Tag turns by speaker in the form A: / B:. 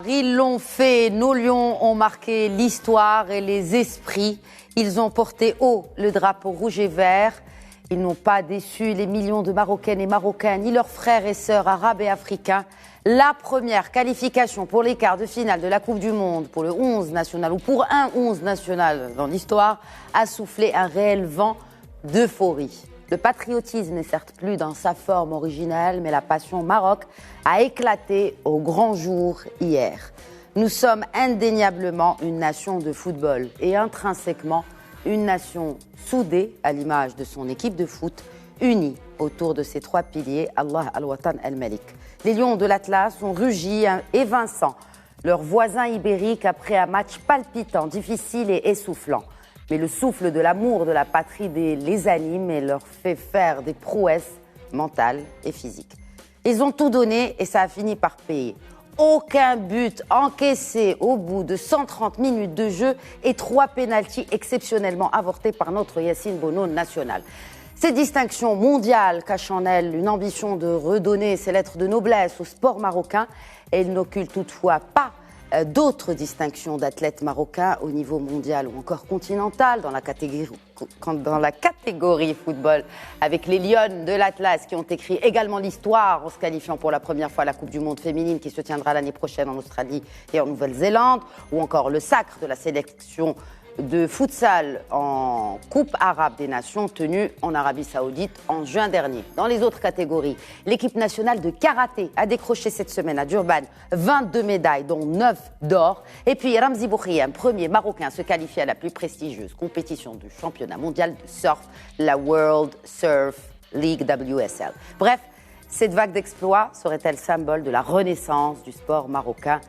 A: ils l'ont fait. Nos lions ont marqué l'histoire et les esprits. Ils ont porté haut le drapeau rouge et vert. Ils n'ont pas déçu les millions de Marocaines et Marocains, ni leurs frères et sœurs arabes et africains. La première qualification pour les quarts de finale de la Coupe du Monde, pour le 11 national ou pour un 11 national dans l'histoire, a soufflé un réel vent d'euphorie. Le patriotisme n'est certes plus dans sa forme originelle, mais la passion Maroc a éclaté au grand jour hier. Nous sommes indéniablement une nation de football et intrinsèquement une nation soudée à l'image de son équipe de foot, unie autour de ses trois piliers, Allah al-Watan al-Malik. Les Lions de l'Atlas ont rugi et Vincent, leurs voisins ibériques, après un match palpitant, difficile et essoufflant. Mais le souffle de l'amour de la patrie les anime et leur fait faire des prouesses mentales et physiques. Ils ont tout donné et ça a fini par payer. Aucun but encaissé au bout de 130 minutes de jeu et 3 pénaltys exceptionnellement avortés par notre Yacine Bono national. Ces distinctions mondiales cachent en elles une ambition de redonner ses lettres de noblesse au sport marocain. Elles n'occultent toutefois pas d'autres distinctions d'athlètes marocains au niveau mondial ou encore continental dans la catégorie football, avec les Lions de l'Atlas qui ont écrit également l'histoire en se qualifiant pour la première fois à la Coupe du Monde féminine qui se tiendra l'année prochaine en Australie et en Nouvelle-Zélande, ou encore le sacre de la sélection de futsal en Coupe arabe des nations tenue en Arabie Saoudite en juin dernier. Dans les autres catégories, l'équipe nationale de karaté a décroché cette semaine à Durban 22 médailles, dont 9 d'or. Et puis Ramzi Boukhiem, premier Marocain à se qualifier à la plus prestigieuse compétition du championnat mondial de surf, la World Surf League WSL. Bref, cette vague d'exploits serait-elle symbole de la renaissance du sport marocain ?